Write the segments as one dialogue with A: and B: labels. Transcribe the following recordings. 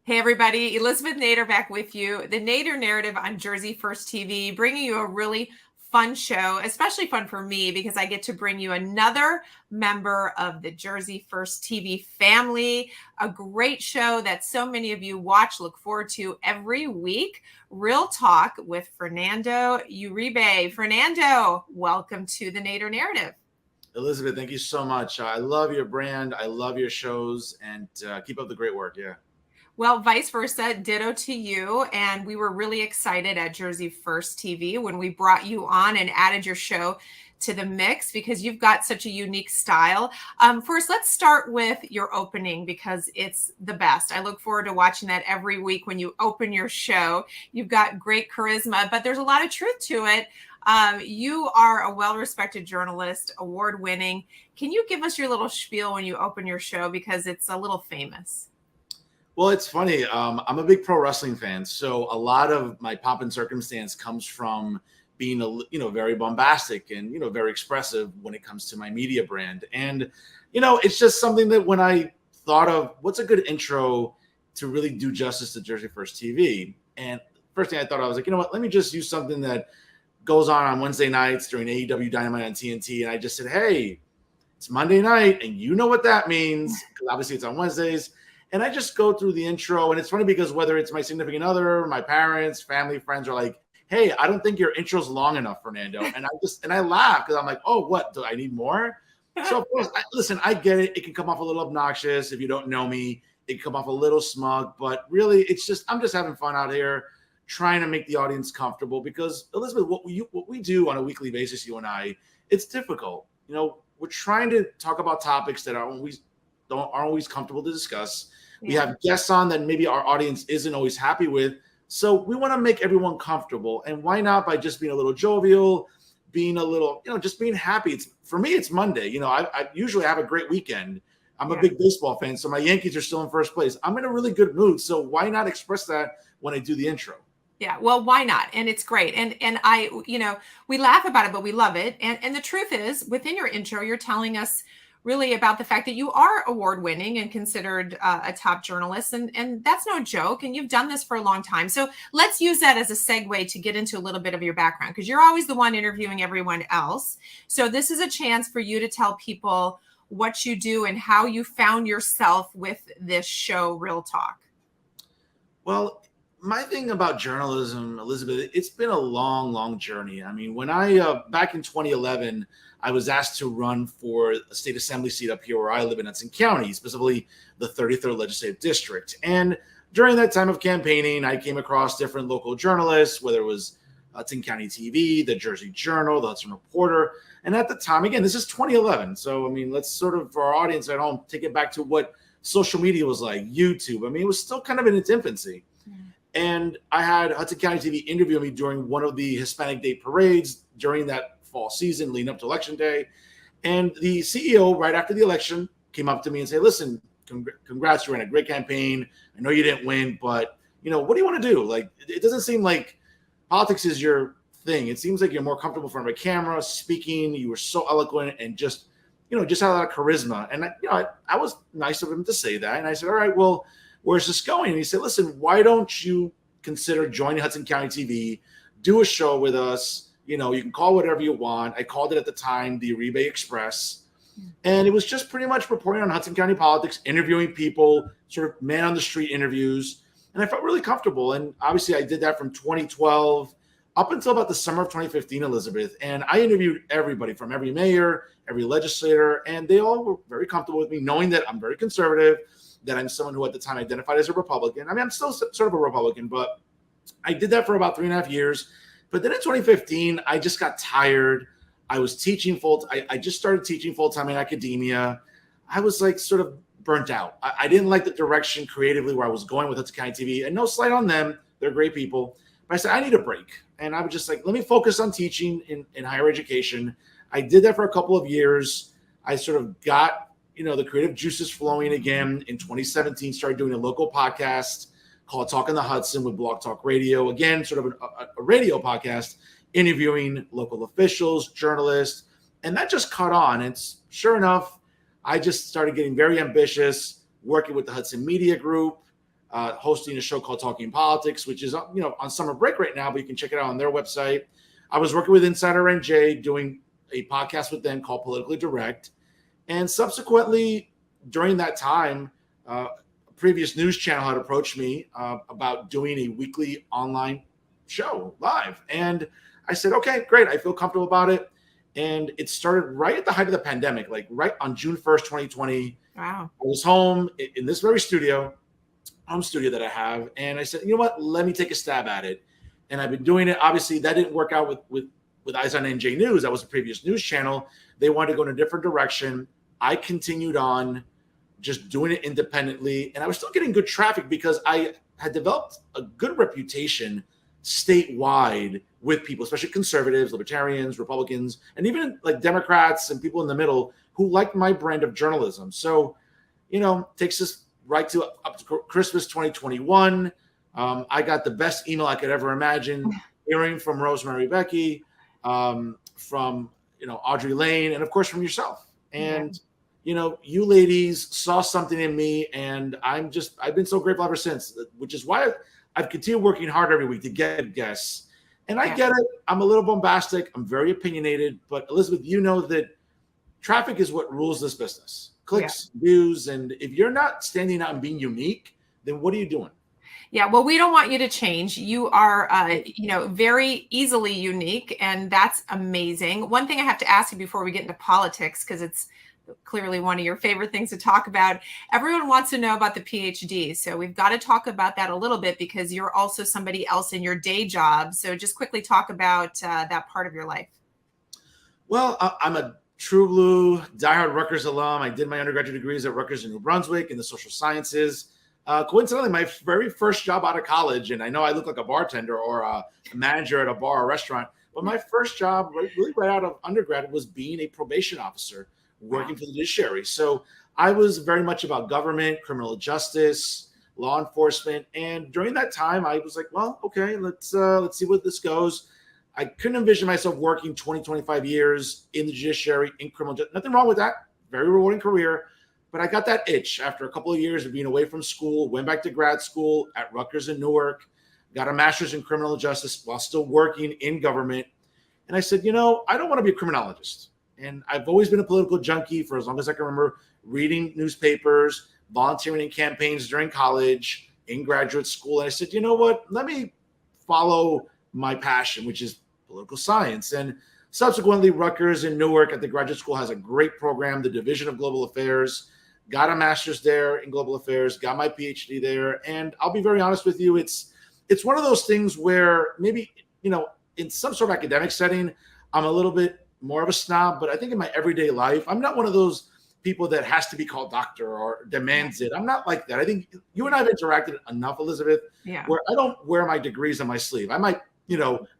A: Hey everybody, Elizabeth Nader back with you. The Nader Narrative on Jersey First TV, bringing you a really fun show, especially fun for me because I get to bring you another member of the Jersey First TV family, a great show that so many of you watch, look forward to every week. Real Talk with Fernando Uribe. Fernando, welcome to the Nader Narrative.
B: Elizabeth, thank you so much. I love your brand. I love your shows, and keep up the great work. Yeah.
A: Well, vice versa, ditto to you. And we were really excited at Jersey First TV when we brought you on and added your show to the mix because you've got such a unique style. First, let's start with your opening because it's the best. I look forward to watching that every week when you open your show. You've got great charisma, but there's a lot of truth to it. You are a well-respected journalist, award-winning. Can you give us your little spiel when you open your show because it's a little famous?
B: Well, it's funny. I'm a big pro wrestling fan, so a lot of my pomp and circumstance comes from being very bombastic and very expressive when it comes to my media brand. And it's just something that when I thought of what's a good intro to really do justice to Jersey First TV, and first thing I thought, I was like, you know what, let me just use something that goes on Wednesday nights during AEW Dynamite on TNT. And I just said, hey, it's Monday night, and you know what that means, because obviously it's on Wednesdays. And I just go through the intro, and it's funny because whether it's my significant other, my parents, family, friends are like, hey, I don't think your intro's long enough, Fernando. And I laugh because I'm like, oh, what, do I need more? So of course, listen, I get it. It can come off a little obnoxious if you don't know me. It can come off a little smug, but really I'm just having fun out here trying to make the audience comfortable because Elizabeth, what we do on a weekly basis, you and I, it's difficult. We're trying to talk about topics that aren't always comfortable to discuss. Yeah. We have guests on that maybe our audience isn't always happy with. So we want to make everyone comfortable. And why not by just being a little jovial, being a little, just being happy. For me, it's Monday. I usually have a great weekend. I'm a big baseball fan, so my Yankees are still in first place. I'm in a really good mood. So why not express that when I do the intro?
A: Yeah, well, why not? And it's great. And I, we laugh about it, but we love it. And the truth is, within your intro, you're telling us really about the fact that you are award-winning and considered a top journalist. And that's no joke. And you've done this for a long time. So let's use that as a segue to get into a little bit of your background, because you're always the one interviewing everyone else. So this is a chance for you to tell people what you do and how you found yourself with this show, Real Talk.
B: Well, my thing about journalism, Elizabeth, it's been a long, long journey. I mean, when I, back in 2011, I was asked to run for a state assembly seat up here where I live in Hudson County, specifically the 33rd Legislative District. And during that time of campaigning, I came across different local journalists, whether it was Hudson County TV, the Jersey Journal, the Hudson Reporter. And at the time, again, this is 2011. So, I mean, let's sort of, for our audience at home, take it back to what social media was like, YouTube. I mean, it was still kind of in its infancy. And I had Hudson County TV interview me during one of the Hispanic Day parades during that fall season leading up to Election Day. And the CEO, right after the election, came up to me and said, listen, congrats, you ran a great campaign. I know you didn't win, but, what do you want to do? Like, it doesn't seem like politics is your thing. It seems like you're more comfortable in front of a camera, speaking. You were so eloquent and just had a lot of charisma. And, I was nice of him to say that. And I said, all right, well, where's this going? And he said, listen, why don't you consider joining Hudson County TV, do a show with us? You can call whatever you want. I called it at the time the Uribe Express. And it was just pretty much reporting on Hudson County politics, interviewing people, sort of man on the street interviews. And I felt really comfortable. And obviously I did that from 2012 up until about the summer of 2015, Elizabeth. And I interviewed everybody from every mayor, every legislator, and they all were very comfortable with me, knowing that I'm very conservative, that I'm someone who at the time identified as a Republican. I mean, I'm still sort of a Republican, but I did that for about 3.5 years. But then in 2015, I just got tired. I was teaching I just started teaching full-time in academia. I was like sort of burnt out. I didn't like the direction creatively where I was going with Hudson County TV. And no slight on them. They're great people. But I said, I need a break. And I was just like, let me focus on teaching in higher education. I did that for a couple of years. I sort of got the creative juices flowing again. In 2017, started doing a local podcast called Talking the Hudson with Blog Talk Radio. Again, sort of a radio podcast, interviewing local officials, journalists, and that just caught on. And sure enough, I just started getting very ambitious, working with the Hudson Media Group, hosting a show called Talking Politics, which is on summer break right now, but you can check it out on their website. I was working with Insider NJ doing a podcast with them called Politically Direct. And subsequently, during that time, a previous news channel had approached me about doing a weekly online show live. And I said, okay, great. I feel comfortable about it. And it started right at the height of the pandemic, like right on June 1st, 2020.
A: Wow.
B: I was home in this very home studio that I have. And I said, you know what, let me take a stab at it. And I've been doing it. Obviously, that didn't work out with Eyes on NJ News. That was a previous news channel. They wanted to go in a different direction. I continued on just doing it independently. And I was still getting good traffic because I had developed a good reputation statewide with people, especially conservatives, libertarians, Republicans, and even like Democrats and people in the middle who liked my brand of journalism. So, takes us right to up to Christmas 2021. I got the best email I could ever imagine, hearing from Rosemary Becky, from Audrey Lane, and of course from yourself. And you ladies saw something in me, and I've been so grateful ever since, which is why I've continued working hard every week to get guests. And I get it. I'm a little bombastic. I'm very opinionated. But Elizabeth, you know that traffic is what rules this business. Clicks, views. And if you're not standing out and being unique, then what are you doing?
A: Yeah, well, we don't want you to change. You are, very easily unique, and that's amazing. One thing I have to ask you before we get into politics, because it's clearly one of your favorite things to talk about. Everyone wants to know about the PhD. So we've got to talk about that a little bit because you're also somebody else in your day job. So just quickly talk about that part of your life.
B: Well, I'm a true blue diehard Rutgers alum. I did my undergraduate degrees at Rutgers in New Brunswick in the social sciences. Coincidentally, my very first job out of college, and I know I look like a bartender or a manager at a bar or restaurant, but my first job really right out of undergrad was being a probation officer working for the judiciary. So I was very much about government, criminal justice, law enforcement. And during that time, I was like, well, okay, let's see where this goes. I couldn't envision myself working 20, 25 years in the judiciary, in criminal justice. Nothing wrong with that. Very rewarding career. But I got that itch after a couple of years of being away from school, went back to grad school at Rutgers in Newark, got a master's in criminal justice while still working in government. And I said, I don't want to be a criminologist. And I've always been a political junkie for as long as I can remember, reading newspapers, volunteering in campaigns during college, in graduate school. And I said, you know what? Let me follow my passion, which is political science. And subsequently, Rutgers in Newark at the graduate school has a great program, the Division of Global Affairs. Got a master's there in global affairs, got my PhD there. And I'll be very honest with you, it's one of those things where maybe, in some sort of academic setting, I'm a little bit more of a snob, but I think in my everyday life, I'm not one of those people that has to be called doctor or demands it. I'm not like that. I think you and I have interacted enough, Elizabeth, where I don't wear my degrees on my sleeve. I might,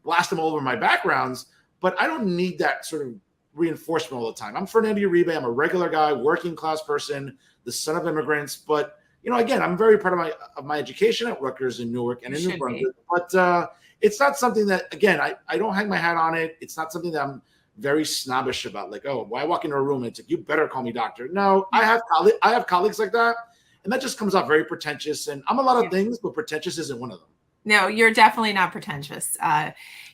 B: blast them all over my backgrounds, but I don't need that sort of reinforcement all the time. I'm Fernando Uribe. I'm a regular guy, working class person, the son of immigrants. But again, I'm very proud of my education at Rutgers in Newark and in New Brunswick. But it's not something that, again, I don't hang my hat on it. It's not something that I'm very snobbish about. Like, oh, why walk into a room and it's like, you better call me doctor. No, I have colleagues like that, and that just comes out very pretentious. And I'm a lot of things, but pretentious isn't one of them.
A: No, you're definitely not pretentious.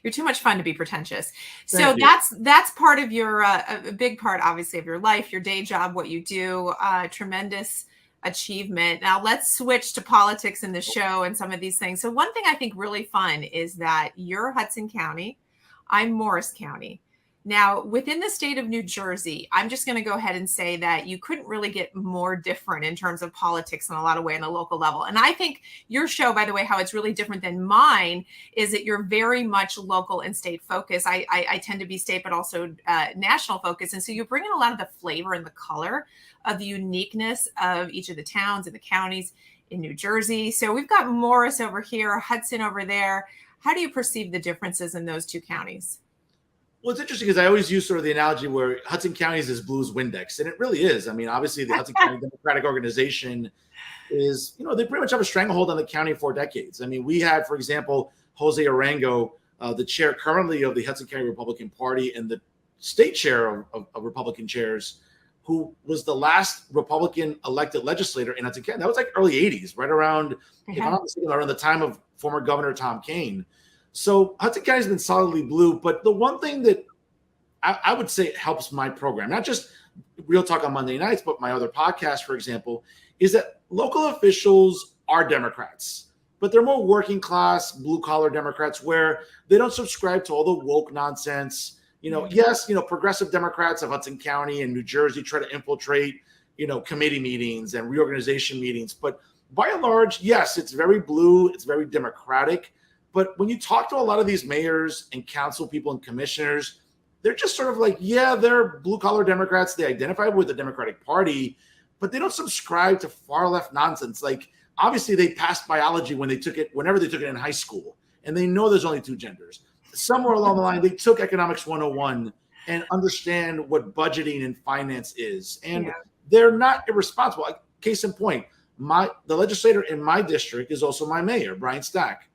A: You're too much fun to be pretentious.
B: Thank
A: So that's part of your a big part, obviously, of your life, your day job, what you do. Tremendous achievement. Now let's switch to politics in the show and some of these things. So one thing I think really fun is that you're Hudson County, I'm Morris County. Now, within the state of New Jersey, I'm just going to go ahead and say that you couldn't really get more different in terms of politics in a lot of ways on a local level. And I think your show, by the way, how it's really different than mine is that you're very much local and state focused. I tend to be state, but also national focused. And so you bring in a lot of the flavor and the color of the uniqueness of each of the towns and the counties in New Jersey. So we've got Morris over here, Hudson over there. How do you perceive the differences in those two counties?
B: Well, it's interesting because I always use sort of the analogy where Hudson County is this blues Windex, and it really is. I mean, obviously, the Hudson County Democratic Organization is, they pretty much have a stranglehold on the county for decades. I mean, we had, for example, Jose Arango, the chair currently of the Hudson County Republican Party and the state chair of Republican chairs, who was the last Republican elected legislator in Hudson County. That was like early 80s, right around, if I'm not mistaken, around the time of former Governor Tom Kean. So Hudson County has been solidly blue. But the one thing that I would say helps my program, not just Real Talk on Monday nights, but my other podcast, for example, is that local officials are Democrats, but they're more working class, blue collar Democrats where they don't subscribe to all the woke nonsense. Yes, progressive Democrats of Hudson County and New Jersey try to infiltrate, committee meetings and reorganization meetings. But by and large, yes, it's very blue. It's very Democratic. But when you talk to a lot of these mayors and council people and commissioners, they're just sort of like, yeah, they're blue collar Democrats. They identify with the Democratic Party, but they don't subscribe to far left nonsense. Like, obviously, they passed biology whenever they took it in high school, and they know there's only two genders. Somewhere along the line, they took Economics 101 and understand what budgeting and finance is. And they're not irresponsible. Like, case in point, the legislator in my district is also my mayor, Brian Stack.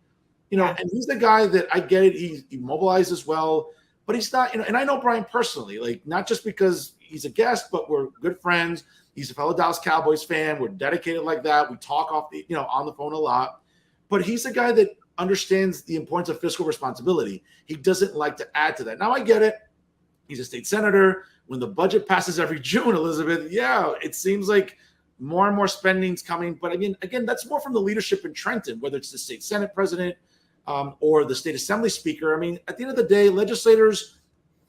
B: And he's the guy that I get it. He mobilizes well, but he's not, and I know Brian personally, like not just because he's a guest, but we're good friends. He's a fellow Dallas Cowboys fan. We're dedicated like that. We talk on the phone a lot, but he's a guy that understands the importance of fiscal responsibility. He doesn't like to add to that. Now I get it. He's a state senator. When the budget passes every June, Elizabeth, it seems like more and more spending's coming. But I mean, again, that's more from the leadership in Trenton, whether it's the state Senate president or the state assembly speaker. I mean, at the end of the day, legislators,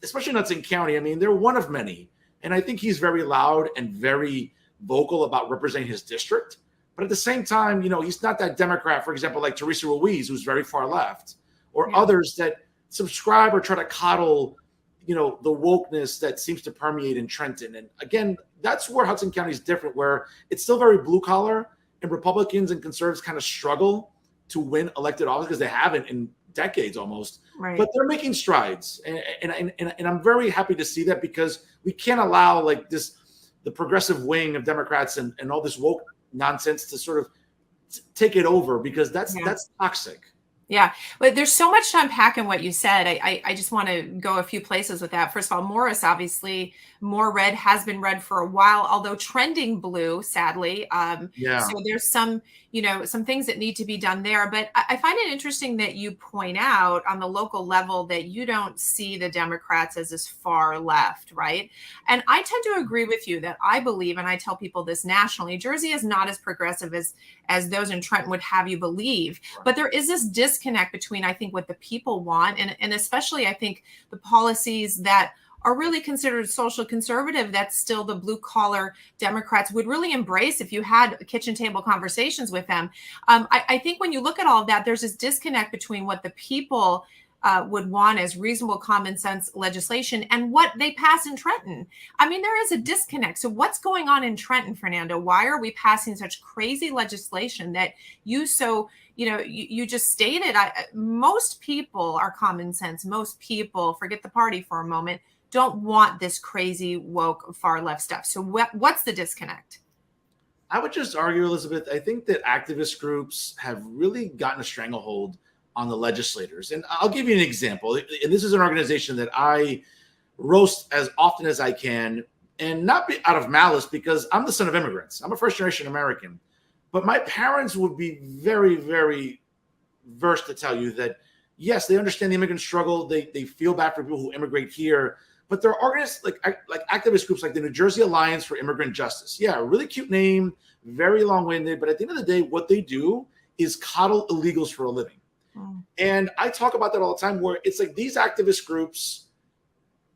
B: especially in Hudson County, I mean, they're one of many. And I think he's very loud and very vocal about representing his district. But at the same time, he's not that Democrat, for example, like Teresa Ruiz, who's very far left, or others that subscribe or try to coddle, the wokeness that seems to permeate in Trenton. And again, that's where Hudson County is different, where it's still very blue collar, and Republicans and conservatives kind of struggle to win elected office because they haven't in decades almost.
A: Right.
B: But they're making strides, and I'm very happy to see that, because we can't allow the progressive wing of Democrats and all this woke nonsense to sort of take it over, because that's toxic.
A: Yeah, but there's so much to unpack in what you said. I just want to go a few places with that. First of all, Morris, obviously, more red has been red for a while, although trending blue, sadly. So there's some things that need to be done there. But I find it interesting that you point out on the local level that you don't see the Democrats as this far left, right? And I tend to agree with you that I believe, and I tell people this nationally, Jersey is not as progressive as those in Trenton would have you believe. But there is this disconnect between, I think, what the people want, and especially, I think, the policies that are really considered social conservative, that still the blue collar Democrats would really embrace if you had kitchen table conversations with them. I think when you look at all of that, there's this disconnect between what the people would want as reasonable common sense legislation and what they pass in Trenton. I mean, there is a disconnect. So what's going on in Trenton, Fernando? Why are we passing such crazy legislation that you just stated? Most people are common sense. Most people, forget the party for a moment, don't want this crazy woke far left stuff. So what's the disconnect?
B: I would just argue, Elizabeth, I think that activist groups have really gotten a stranglehold on the legislators. And I'll give you an example. And this is an organization that I roast as often as I can, and not be out of malice, because I'm the son of immigrants. I'm a first generation American. But my parents would be very, very versed to tell you that, yes, they understand the immigrant struggle. They feel bad for people who immigrate here. But there are organizations like activist groups like the New Jersey Alliance for Immigrant Justice. Yeah, a really cute name, very long-winded. But at the end of the day, what they do is coddle illegals for a living. And I talk about that all the time, where it's like these activist groups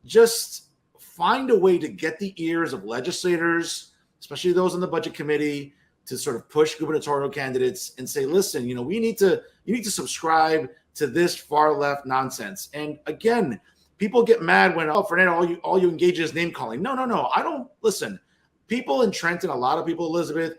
B: just find a way to get the ears of legislators, especially those on the budget committee, to sort of push gubernatorial candidates and say, listen, you need to subscribe to this far left nonsense. And again, people get mad when, Fernando, all you engage in is name calling. No. I don't listen. People in Trenton, a lot of people, Elizabeth,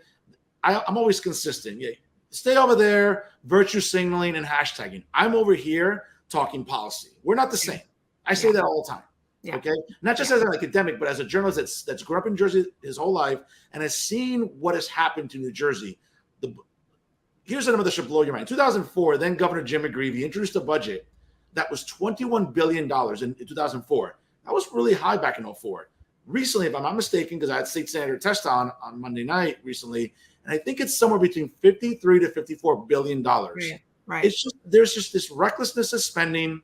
B: I'm always consistent. Yeah, stay over there, virtue signaling and hashtagging. I'm over here talking policy. We're not the same. I say that all the time. Yeah. Okay. Not just as an academic, but as a journalist that's grown up in Jersey his whole life and has seen what has happened to New Jersey. Here's a number that should blow your mind. In 2004, then Governor Jim McGreevey introduced a budget that was $21 billion in 2004. That was really high back in 2004. recently, if I'm not mistaken, because I had State Senator Testa on Monday night recently, and I think it's somewhere between 53 to 54 billion dollars.
A: Right. Right.
B: It's just there's just this recklessness of spending.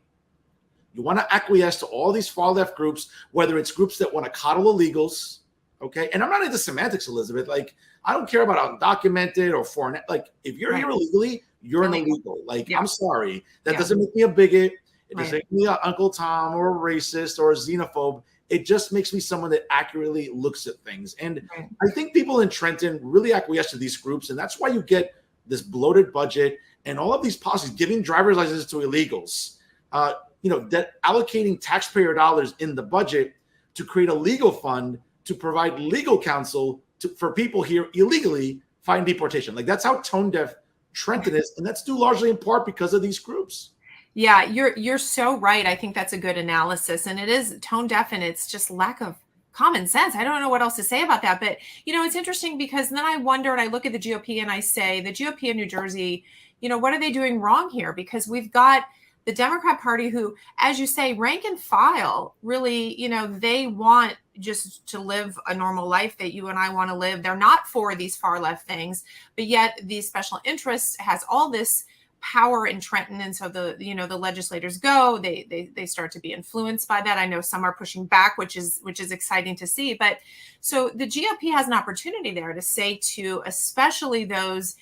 B: You want to acquiesce to all these far left groups, whether it's groups that want to coddle illegals, okay? And I'm not into semantics, Elizabeth. Like, I don't care about undocumented or foreign. Like, if you're here illegally, you're an illegal. Like, I'm sorry. That doesn't make me a bigot. It doesn't make me an Uncle Tom or a racist or a xenophobe. It just makes me someone that accurately looks at things. And I think people in Trenton really acquiesce to these groups. And that's why you get this bloated budget and all of these policies giving driver's licenses to illegals. That allocating taxpayer dollars in the budget to create a legal fund to provide legal counsel for people here illegally fighting deportation. Like, that's how tone deaf Trenton is, and that's due largely in part because of these groups.
A: Yeah, you're so right. I think that's a good analysis, and it is tone deaf, and it's just lack of common sense. I don't know what else to say about that, but it's interesting because then I wonder, and I look at the GOP and I say, the GOP in New Jersey, what are they doing wrong here? Because we've got the Democrat Party who, as you say, rank and file, really, they want just to live a normal life that you and I want to live. They're not for these far left things, but yet these special interests has all this power in Trenton. And so the legislators go, they start to be influenced by that. I know some are pushing back, which is exciting to see. But so the GOP has an opportunity there to say to especially those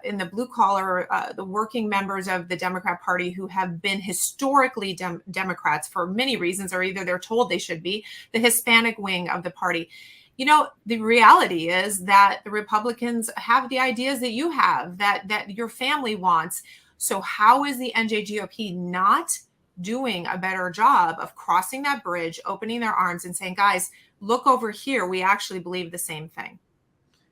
A: in the blue collar, the working members of the Democrat Party who have been historically Democrats for many reasons, or either they're told they should be, the Hispanic wing of the party. The reality is that the Republicans have the ideas that you have, that your family wants. So how is the NJGOP not doing a better job of crossing that bridge, opening their arms and saying, guys, look over here. We actually believe the same thing.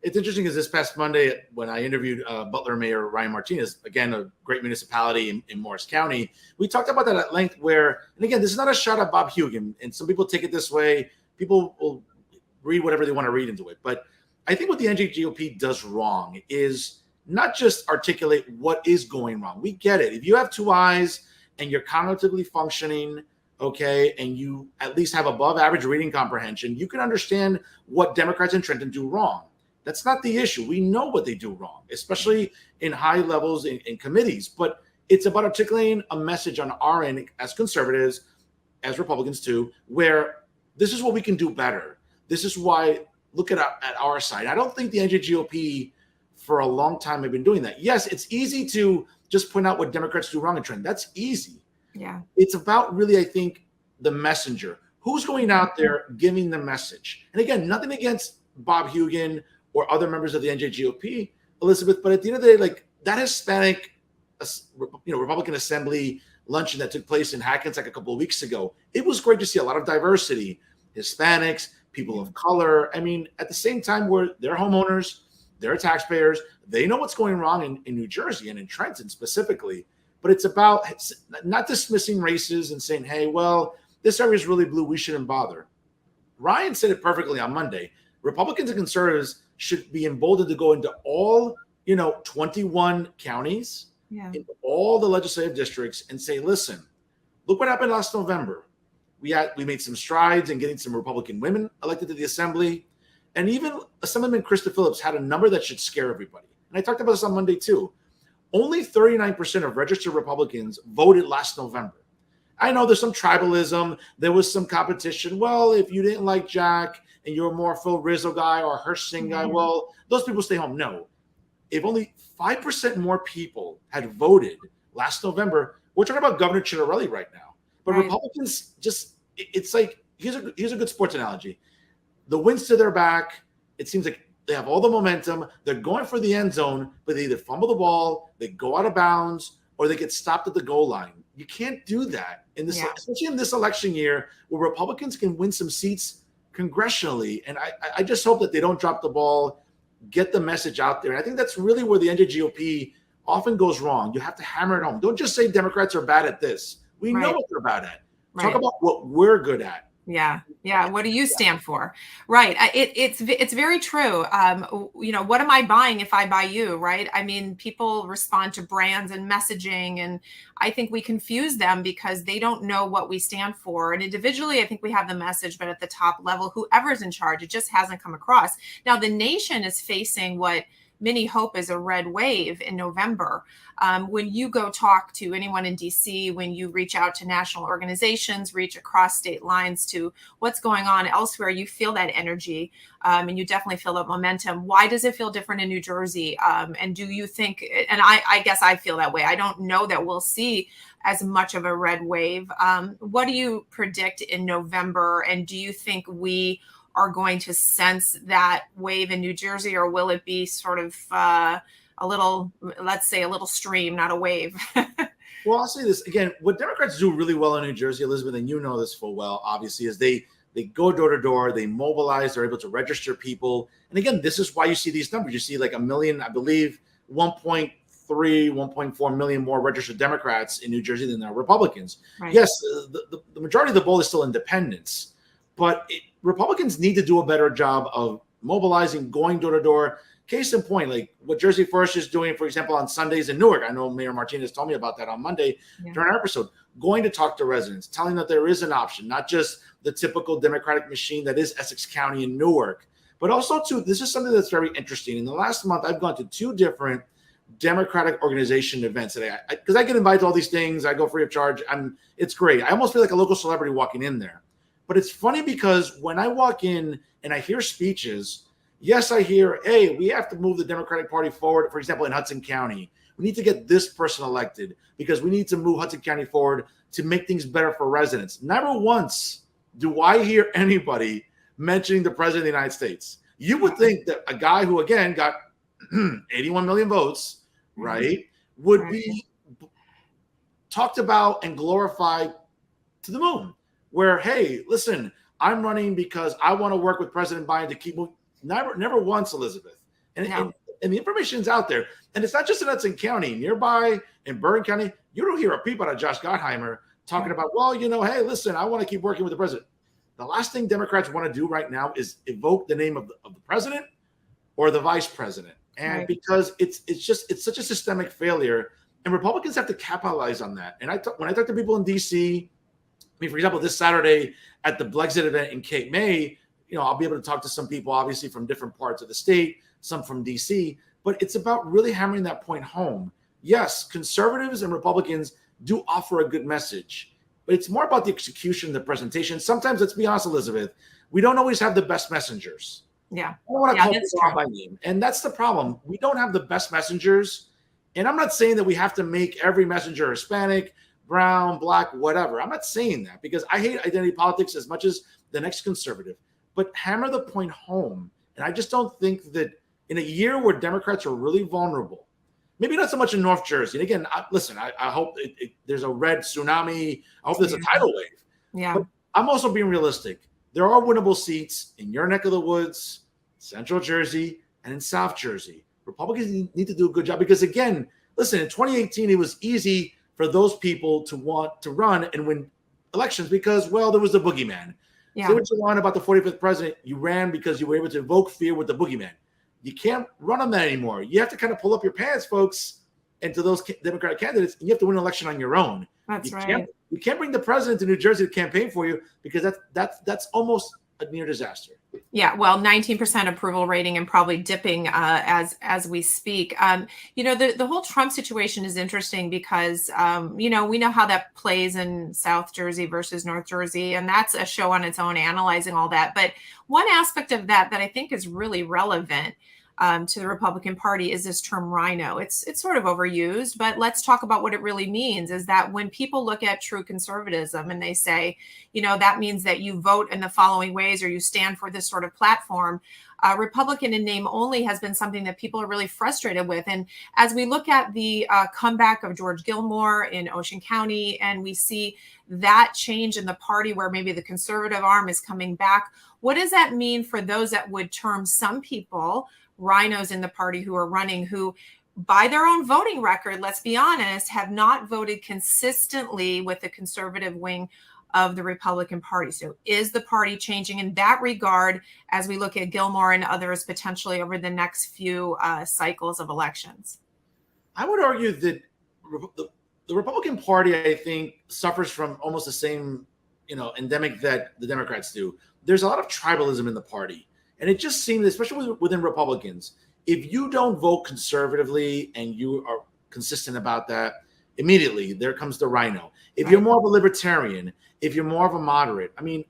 B: It's interesting because this past Monday, when I interviewed Butler Mayor Ryan Martinez, again, a great municipality in Morris County, we talked about that at length where, and again, this is not a shot at Bob Hugin, and some people take it this way. People will read whatever they want to read into it. But I think what the NJGOP does wrong is not just articulate what is going wrong. We get it. If you have two eyes and you're cognitively functioning, okay, and you at least have above average reading comprehension, you can understand what Democrats in Trenton do wrong. That's not the issue. We know what they do wrong, especially in high levels in committees. But it's about articulating a message on our end as conservatives, as Republicans too, where this is what we can do better. This is why, look at our side. I don't think the NJGOP for a long time have been doing that. Yes, it's easy to just point out what Democrats do wrong in Trenton. That's easy.
A: Yeah.
B: It's about really, I think, the messenger. Who's going out there giving the message? And again, nothing against Bob Hugin or other members of the NJGOP, Elizabeth, but at the end of the day, like that Hispanic, Republican Assembly luncheon that took place in Hackensack a couple of weeks ago, it was great to see a lot of diversity, Hispanics, people of color. I mean, at the same time, they're homeowners, they're taxpayers, they know what's going wrong in New Jersey and in Trenton specifically, but it's about not dismissing races and saying, hey, well, this area is really blue, we shouldn't bother. Ryan said it perfectly on Monday. Republicans and conservatives should be emboldened to go into all, 21 counties, into all the legislative districts and say, listen, look what happened last November. We made some strides in getting some Republican women elected to the assembly. And even Assemblyman Krista Phillips had a number that should scare everybody. And I talked about this on Monday too. Only 39% of registered Republicans voted last November. I know there's some tribalism. There was some competition. Well, if you didn't like Jack and you're more Phil Rizzo guy or Hirsch Singh guy, well, those people stay home. No. If only 5% more people had voted last November, we're talking about Governor Ciccarelli right now. But Republicans it's like, here's a good sports analogy. The wind's to their back. It seems like they have all the momentum. They're going for the end zone, but they either fumble the ball, they go out of bounds, or they get stopped at the goal line. You can't do that especially in this election year where Republicans can win some seats congressionally. And I just hope that they don't drop the ball, get the message out there. And I think that's really where the NJGOP often goes wrong. You have to hammer it home. Don't just say Democrats are bad at this. We know what they're bad at. Talk about what we're good at.
A: Yeah. Yeah. What do you stand for? Right. It's very true. What am I buying if I buy you? Right. I mean, people respond to brands and messaging, and I think we confuse them because they don't know what we stand for. And individually, I think we have the message, but at the top level, whoever's in charge, it just hasn't come across. Now, the nation is facing what many hope is a red wave in November. When you go talk to anyone in DC, when you reach out to national organizations, reach across state lines to what's going on elsewhere, you feel that energy, and you definitely feel that momentum. Why does it feel different in New Jersey? And do you think, and I guess I feel that way. I don't know that we'll see as much of a red wave. What do you predict in November? And do you think we are going to sense that wave in New Jersey, or will it be sort of a little, let's say, a little stream, not a wave?
B: Well, I'll say this again. What Democrats do really well in New Jersey, Elizabeth, and you know this full well, obviously, is they go door to door, they mobilize, they're able to register people. And again, this is why you see these numbers. You see like a million, I believe, 1.3, 1.4 million more registered Democrats in New Jersey than there are Republicans. Right. Yes, the majority of the vote is still independents, but Republicans need to do a better job of mobilizing, going door to door. Case in point, like what Jersey First is doing, for example, on Sundays in Newark. I know Mayor Martinez told me about that on Monday during our episode. Going to talk to residents, telling that there is an option, not just the typical Democratic machine that is Essex County and Newark, but also too, this is something that's very interesting. In the last month, I've gone to 2 different Democratic organization events today because I get invited to all these things. I go free of charge. It's great. I almost feel like a local celebrity walking in there. But it's funny because when I walk in and I hear speeches, yes, I hear, hey, we have to move the Democratic Party forward. For example, in Hudson County, we need to get this person elected because we need to move Hudson County forward to make things better for residents. Never once do I hear anybody mentioning the president of the United States. You would think that a guy who, again, got 81 million votes, right, would be talked about and glorified to the moon. Where, hey, listen, I'm running because I want to work with President Biden to keep moving. Never once, Elizabeth. And the information's out there. And it's not just in Hudson County. Nearby in Bergen County, you don't hear a peep out of Josh Gottheimer talking about, well, hey, listen, I want to keep working with the president. The last thing Democrats want to do right now is evoke the name of the president or the vice president. And because it's such a systemic failure, and Republicans have to capitalize on that. And when I talk to people in D.C., I mean, for example, this Saturday at the Blexit event in Cape May, I'll be able to talk to some people, obviously, from different parts of the state, some from D.C., but it's about really hammering that point home. Yes, conservatives and Republicans do offer a good message, but it's more about the execution, the presentation. Sometimes, let's be honest, Elizabeth, we don't always have the best messengers.
A: Yeah.
B: I don't want to call people out by name. And that's the problem. We don't have the best messengers. And I'm not saying that we have to make every messenger Hispanic, brown, black, whatever. I'm not saying that because I hate identity politics as much as the next conservative. But hammer the point home. And I just don't think that in a year where Democrats are really vulnerable, maybe not so much in North Jersey. And again, I hope there's a red tsunami. I hope there's a tidal wave.
A: Yeah.
B: But I'm also being realistic. There are winnable seats in your neck of the woods, Central Jersey, and in South Jersey. Republicans need to do a good job because, again, listen, in 2018, it was easy for those people to want to run and win elections because, well, there was the boogeyman. Yeah. Say what you want about the 45th president. You ran because you were able to evoke fear with the boogeyman. You can't run on that anymore. You have to kind of pull up your pants, folks, into those Democratic candidates, and you have to win an election on your own.
A: That's right.
B: You can't bring the president to New Jersey to campaign for you because that's almost a near disaster.
A: Yeah, well, 19% approval rating and probably dipping as we speak. The whole Trump situation is interesting because, we know how that plays in South Jersey versus North Jersey, and that's a show on its own analyzing all that. But one aspect of that I think is really relevant to the Republican Party is this term rhino. It's sort of overused, but let's talk about what it really means. Is that when people look at true conservatism and they say, that means that you vote in the following ways or you stand for this sort of platform, Republican in name only has been something that people are really frustrated with. And as we look at the comeback of George Gilmore in Ocean County, and we see that change in the party where maybe the conservative arm is coming back, what does that mean for those that would term some people rhinos in the party who are running, who by their own voting record, let's be honest, have not voted consistently with the conservative wing of the Republican Party. So is the party changing in that regard as we look at Gilmore and others potentially over the next few cycles of elections?
B: I would argue that the Republican Party, I think, suffers from almost the same, endemic that the Democrats do. There's a lot of tribalism in the party. And it just seems, especially within Republicans, if you don't vote conservatively and you are consistent about that, immediately there comes the rhino. If you're more of a libertarian, if you're more of a moderate, I mean,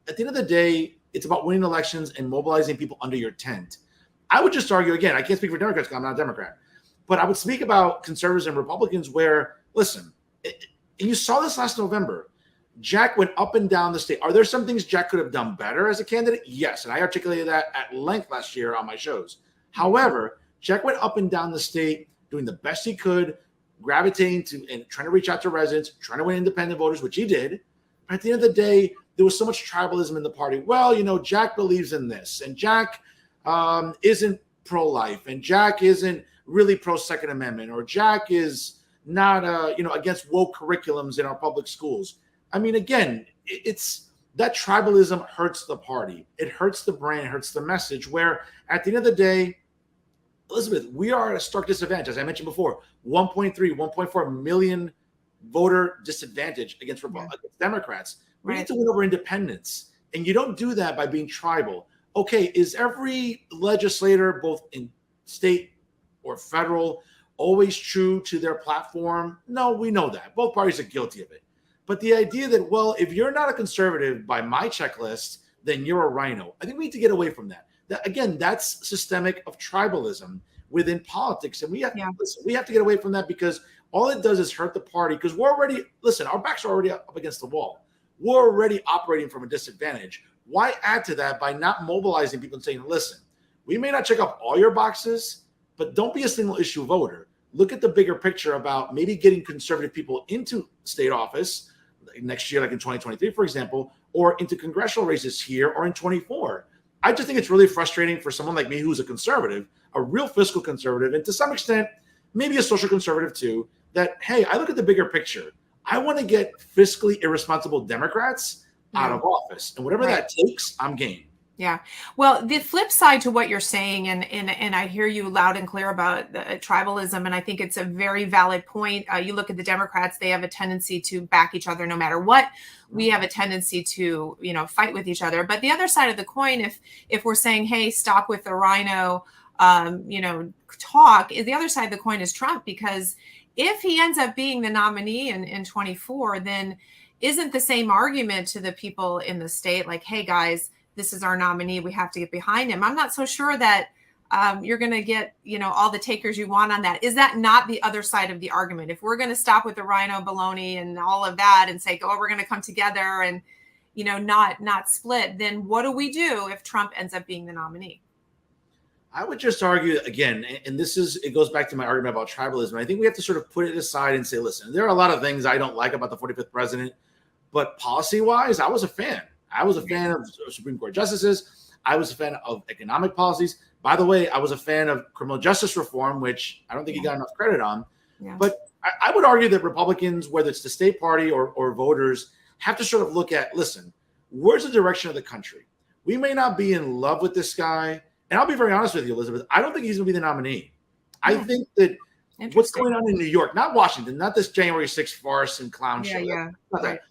B: at the end of the day, it's about winning elections and mobilizing people under your tent. I would just argue, again, I can't speak for Democrats because I'm not a Democrat, but I would speak about conservatives and Republicans where, listen, and you saw this last November. Jack went up and down the state. Are there some things Jack could have done better as a candidate? Yes. And I articulated that at length last year on my shows. However, Jack went up and down the state doing the best he could, gravitating to and trying to reach out to residents, trying to win independent voters, which he did. But at the end of the day, there was so much tribalism in the party. Well, Jack believes in this, and Jack isn't pro-life, and Jack isn't really pro-Second Amendment, or Jack is not, against woke curriculums in our public schools. I mean, again, it's that tribalism hurts the party. It hurts the brand, it hurts the message, where at the end of the day, Elizabeth, we are at a stark disadvantage. As I mentioned before, 1.3, 1.4 million voter disadvantage against Democrats. We need to win over independents. And you don't do that by being tribal. Okay, is every legislator, both in state or federal, always true to their platform? No, we know that. Both parties are guilty of it. But the idea that, well, if you're not a conservative by my checklist, then you're a rhino. I think we need to get away from that. Again, that's systemic of tribalism within politics. And we have to get away from that, because all it does is hurt the party, because our backs are already up against the wall. We're already operating from a disadvantage. Why add to that by not mobilizing people and saying, listen, we may not check off all your boxes, but don't be a single issue voter. Look at the bigger picture about maybe getting conservative people into state office next year, like in 2023, for example, or into congressional races here or in 24. I just think it's really frustrating for someone like me who's a conservative, a real fiscal conservative, and to some extent, maybe a social conservative too, that, hey, I look at the bigger picture. I want to get fiscally irresponsible Democrats out of office. And whatever that takes, I'm game.
A: Yeah. Well, the flip side to what you're saying, and I hear you loud and clear about the tribalism, and I think it's a very valid point. You look at the Democrats; they have a tendency to back each other no matter what. We have a tendency to, fight with each other. But the other side of the coin, if we're saying, hey, stop with the rhino, talk, the other side of the coin is Trump, because if he ends up being the nominee in 24, then isn't the same argument to the people in the state like, hey, guys, this is our nominee, we have to get behind him. I'm not so sure that you're going to get, all the takers you want on that. Is that not the other side of the argument? If we're going to stop with the rhino baloney and all of that and say, we're going to come together and, not split, then what do we do if Trump ends up being the nominee?
B: I would just argue again, and it goes back to my argument about tribalism. I think we have to sort of put it aside and say, listen, there are a lot of things I don't like about the 45th president, but policy-wise, I was a fan. I was a fan of Supreme Court justices. I was a fan of economic policies. By the way, I was a fan of criminal justice reform, which I don't think he got enough credit on. Yeah. But I would argue that Republicans, whether it's the state party or voters, have to sort of look at, listen, where's the direction of the country? We may not be in love with this guy. And I'll be very honest with you, Elizabeth, I don't think he's going to be the nominee. I think that what's going on in New York, not Washington, not this January 6th farce and clown show. Not that.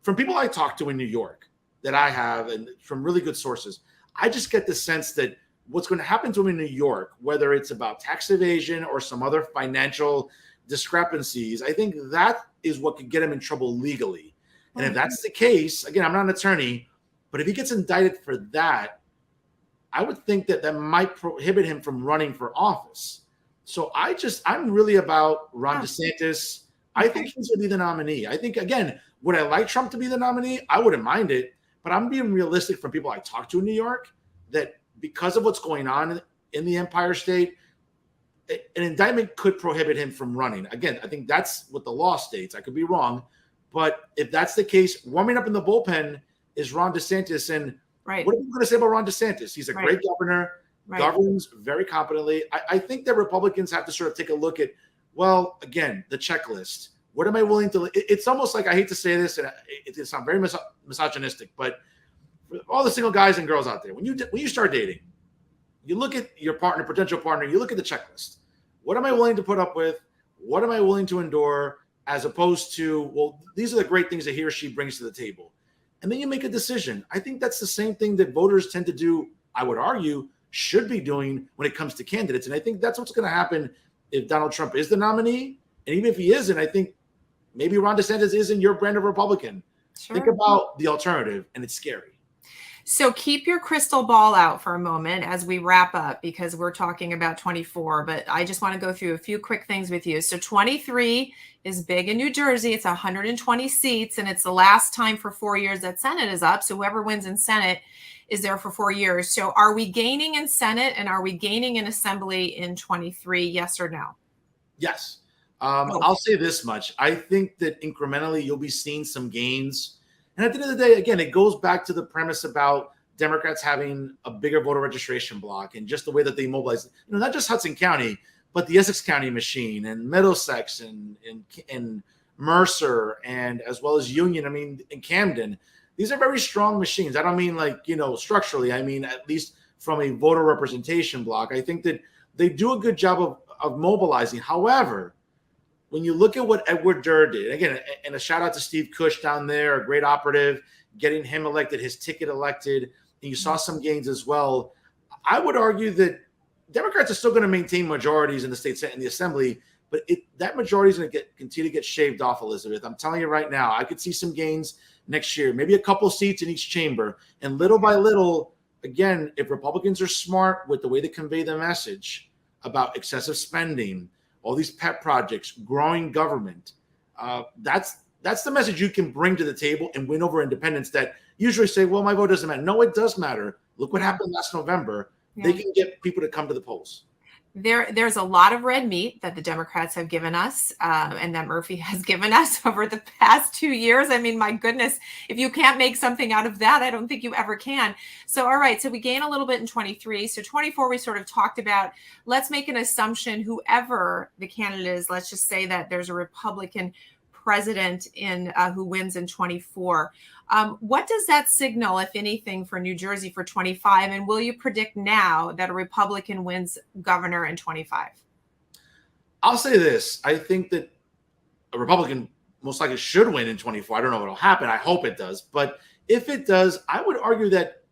B: From people I talk to in New York that I have, and from really good sources, I just get the sense that what's going to happen to him in New York, whether it's about tax evasion or some other financial discrepancies, I think that is what could get him in trouble legally. And if that's the case, again, I'm not an attorney, but if he gets indicted for that, I would think that might prohibit him from running for office. So I'm really about Ron DeSantis. I think he's going to be the nominee. I think, again, would I like Trump to be the nominee? I wouldn't mind it. But I'm being realistic from people I talk to in New York that because of what's going on in the Empire State, an indictment could prohibit him from running. Again, I think that's what the law states. I could be wrong. But if that's the case, warming up in the bullpen is Ron DeSantis. And what are you going to say about Ron DeSantis? He's a great governor, governs very competently. I think that Republicans have to sort of take a look at, well, again, the checklist. What am I willing to? It's almost like, I hate to say this, and it sounds very misogynistic, but for all the single guys and girls out there, when you start dating, you look at your partner, potential partner, you look at the checklist. What am I willing to put up with? What am I willing to endure? As opposed to, well, these are the great things that he or she brings to the table. And then you make a decision. I think that's the same thing that voters tend to do, I would argue, should be doing when it comes to candidates. And I think that's what's going to happen if Donald Trump is the nominee. And even if he isn't, I think maybe Ron DeSantis isn't your brand of Republican. Sure. Think about the alternative, and it's scary.
A: So keep your crystal ball out for a moment as we wrap up, because we're talking about 24, but I just want to go through a few quick things with you. So 23 is big in New Jersey. It's 120 seats, and it's the last time for 4 years that Senate is up. So whoever wins in Senate is there for 4 years. So are we gaining in Senate, and are we gaining in Assembly in 23? Yes or no?
B: Yes. I'll say this much. I think that incrementally you'll be seeing some gains. And at the end of the day, again, it goes back to the premise about Democrats having a bigger voter registration block and just the way that they mobilize, not just Hudson County, but the Essex County machine and Middlesex and Mercer, and as well as Union, in Camden. These are very strong machines. I don't mean structurally. I mean, at least from a voter representation block. I think that they do a good job of mobilizing. However, when you look at what Edward Durr did, again, and a shout out to Steve Cush down there, a great operative, getting him elected, his ticket elected, and you saw some gains as well. I would argue that Democrats are still going to maintain majorities in the state Senate and the Assembly, but that majority is going to continue to get shaved off, Elizabeth. I'm telling you right now, I could see some gains next year, maybe a couple seats in each chamber. And little by little, again, if Republicans are smart with the way they convey the message about excessive spending, all these pet projects, growing government, that's the message you can bring to the table and win over independents that usually say, well, my vote doesn't matter. No, it does matter. Look what happened last November. Yeah. They can get people to come to the polls.
A: There's a lot of red meat that the Democrats have given us and that Murphy has given us over the past 2 years. I mean, my goodness, if you can't make something out of that, I don't think you ever can. So, all right. So we gain a little bit in 23. So 24, we sort of talked about. Let's make an assumption, whoever the candidate is, let's just say that there's a Republican president who wins in 24. What does that signal, if anything, for New Jersey for 25? And will you predict now that a Republican wins governor in 25?
B: I'll say this. I think that a Republican most likely should win in 24. I don't know what will happen. I hope it does. But if it does, I would argue that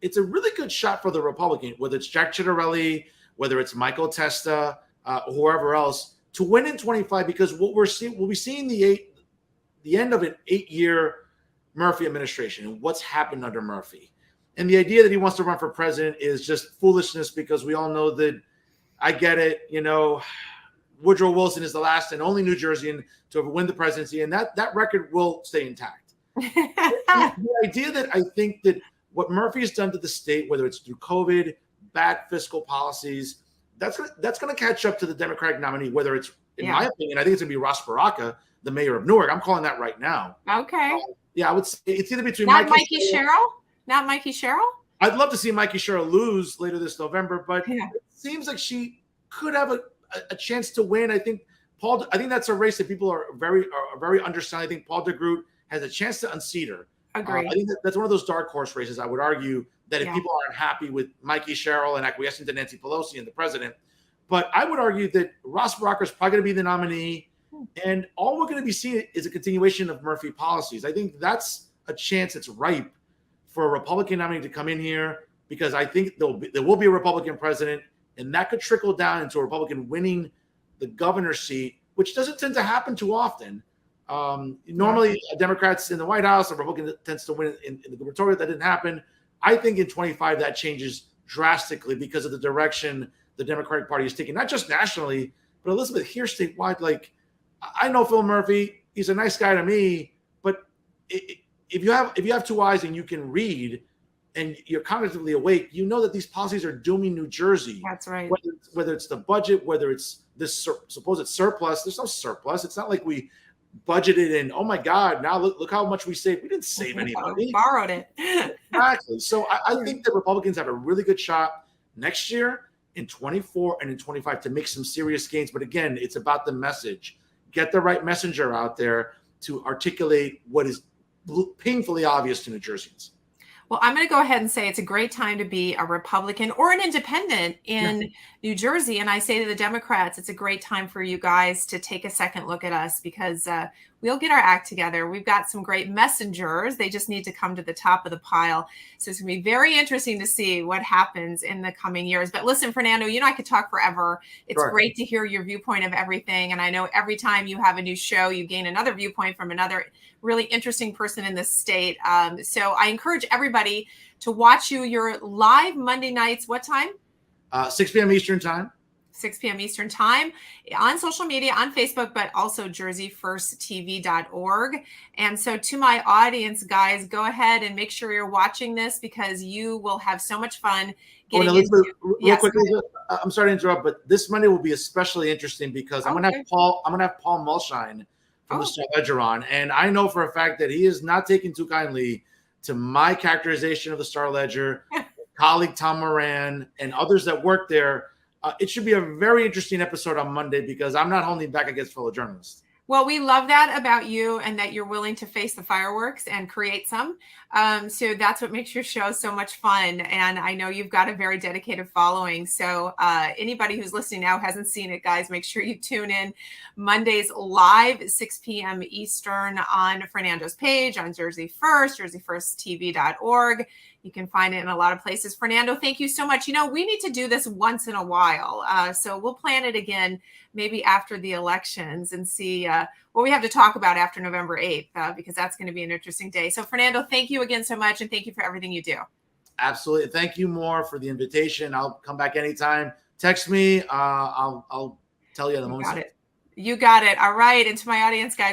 B: it's a really good shot for the Republican, whether it's Jack Ciattarelli, whether it's Michael Testa, or whoever else, to win in 25, because what we'll be seeing the end of an 8-year Murphy administration and what's happened under Murphy. And the idea that he wants to run for president is just foolishness, because we all know that, I get it, Woodrow Wilson is the last and only New Jerseyan to ever win the presidency, and that record will stay intact. The idea that I think that what Murphy has done to the state, whether it's through COVID, bad fiscal policies, that's going to catch up to the Democratic nominee, whether it's, in my opinion, I think it's going to be Ross Baraka, the mayor of Newark. I'm calling that right now.
A: Okay.
B: Yeah, I would say it's either between
A: not Mikey Sherrill. Not Mikey Sherrill.
B: I'd love to see Mikey Sherrill lose later this November, but it seems like she could have a chance to win. I think that's a race that people are very understanding. I think Paul DeGroot has a chance to unseat her.
A: Agree.
B: I think that's one of those dark horse races. I would argue that if people aren't happy with Mikey Sherrill and acquiescing to Nancy Pelosi and the president, but I would argue that Ross Baraka is probably going to be the nominee. And all we're going to be seeing is a continuation of Murphy policies. I think that's a chance that's ripe for a Republican nominee to come in here, because I think there will be a Republican president, and that could trickle down into a Republican winning the governor's seat, which doesn't tend to happen too often. Normally, Democrats in the White House, a Republican tends to win in the gubernatorial. That didn't happen. I think in 25 that changes drastically because of the direction the Democratic Party is taking, not just nationally, but Elizabeth, here statewide. I know Phil Murphy; he's a nice guy to me. But if you have two eyes and you can read, and you're cognitively awake, you know that these policies are dooming New Jersey.
A: That's right.
B: Whether it's the budget, whether it's this supposed surplus, there's no surplus. It's not like we budgeted in. Oh my God! Now look how much we saved. We didn't save any money.
A: We borrowed it.
B: Exactly. So I think that Republicans have a really good shot next year in 24 and in 25 to make some serious gains. But again, it's about the message. get the right messenger out there to articulate what is painfully obvious to New Jerseyans.
A: Well, I'm going to go ahead and say it's a great time to be a Republican or an independent in New Jersey. And I say to the Democrats, it's a great time for you guys to take a second look at us, because we'll get our act together. We've got some great messengers. They just need to come to the top of the pile. So it's going to be very interesting to see what happens in the coming years. But listen, Fernando, you know, I could talk forever. It's great to hear your viewpoint of everything. And I know every time you have a new show, you gain another viewpoint from another really interesting person in the state. So I encourage everybody to watch you. You're live Monday nights. What time?
B: 6 p.m. Eastern time.
A: 6 p.m. Eastern time on social media, on Facebook, but also jerseyfirsttv.org. And so to my audience, guys, go ahead and make sure you're watching this, because you will have so much fun getting
B: Elizabeth, real quick, I'm sorry to interrupt, but this Monday will be especially interesting because I'm gonna have Paul Mulshine from the Star Ledger on, and I know for a fact that he is not taking too kindly to my characterization of the Star Ledger. Colleague Tom Moran and others that work there. It should be a very interesting episode on Monday, because I'm not holding back against fellow journalists.
A: Well, we love that about you, and that you're willing to face the fireworks and create some. So that's what makes your show so much fun. And I know you've got a very dedicated following. So anybody who's listening now hasn't seen it, guys, make sure you tune in Mondays live, 6 p.m. Eastern on Fernando's page on Jersey First, jerseyfirsttv.org. You can find it in a lot of places. Fernando, thank you so much. You know, we need to do this once in a while. So we'll plan it again, maybe after the elections, and see what we have to talk about after November 8th, because that's going to be an interesting day. So Fernando, thank you again so much. And thank you for everything you do.
B: Absolutely. Thank you more for the invitation. I'll come back anytime. Text me. I'll tell you in the moment.
A: You got it. All right. And to my audience, guys,